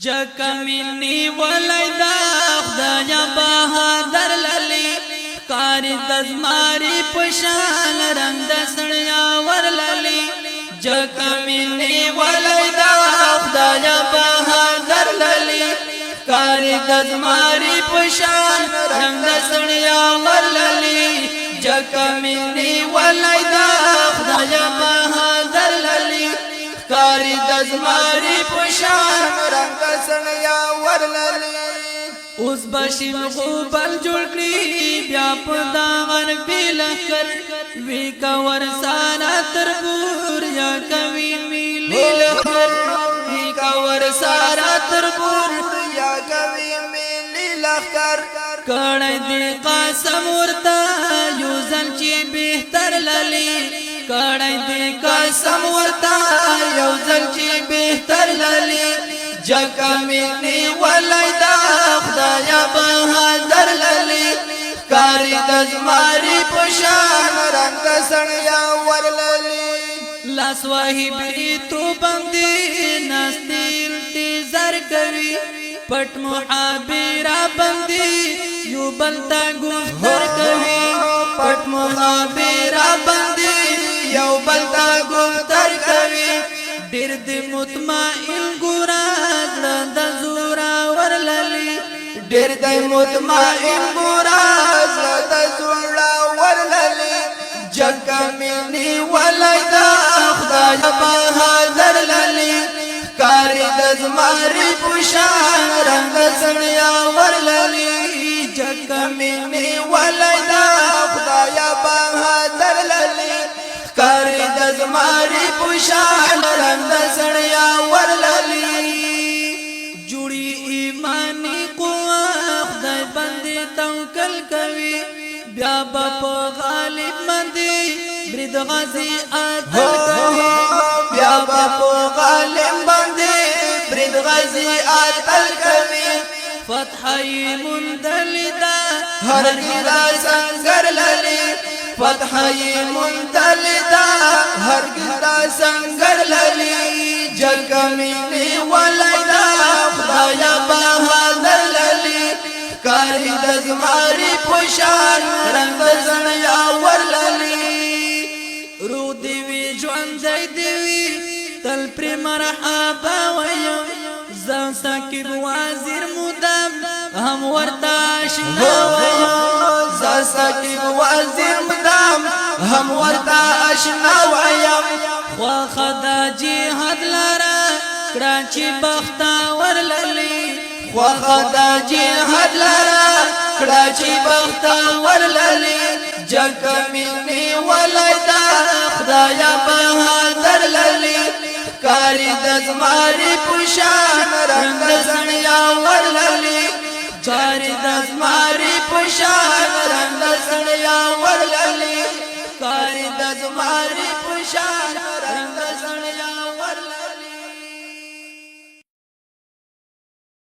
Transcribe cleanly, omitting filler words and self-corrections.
جکمینی ولیدا خدایا بہادر للی کاری دزماری پشان رنگ دسڑیا ور للی جکمینی ولیدا خدایا بہادر للی کاری دزماری پشان رنگ دسڑیا ور للی جکمینی ولیدا خدایا بہادر للی کاری دزماری پشان رنگ سنیا ورللی اوس بشیم خوبل جوړکړي بیا په داغر بلکر وی کور سانا تربور یا کوي میلی لخر وی کور سارا تربور یا کوي ملی لخر کړه دې قسم ورته یو ځل چې بهتر للی کړه دې قسم ورته یو ځل چې بهتر للی جکمینی ولیدا خدایا بہادر للی کاری دزماری پشان رنگ سنیا ورللی لاس واہی بری تو بندی ناستی انتظار کوي پټ محابیرا بندی یو بلتا گفتر کوي پټ محابیرا بندی یو بلتا گفتر کوي ډیر دې مطمئن ګورا د زورا ورللی ډیر دې مطمئن ګورا د زورا ورللی جکمینی ولیدا خدای بہادر للی کاری دزماری پشان رنگ سنیا ورللی جکمینی ولیدا خدای بہادر للی کاری دزماری پشان رنگ سنیا ورللی جوڑی ایمانی قوا خدای بندی توکل کوي بیا په غالب مندی برید غازی آتل کوي بیا په غالب باندې برید غازی آتل کوي فتحی مندلدا هر ګرا سنگر للی فتحی مندلدا هر ګرا سنگر للی جکمینی ولیدا خدایا بہادر للی کاری دزماری پشان رنگ زنیا ورللی رو دیوی ژوندی دیوی تل پر مرحبا ویم زان ساکب وزیر مدام هم ورتا آشنا ویم زان ساکب وزیر مدام هم ورتا آشنا ویم خوا خدا جهاد لرا کراچی بختا ورللی خوا خدا جهاد لرا کراچی بختا ورللی جکمینی ولیدا خدایا بہادر للی کاری دزماری پشان رنگ سنیا ورللی کاری دزماری پشان رنگ سنیا ورللی کاری دزماری پشان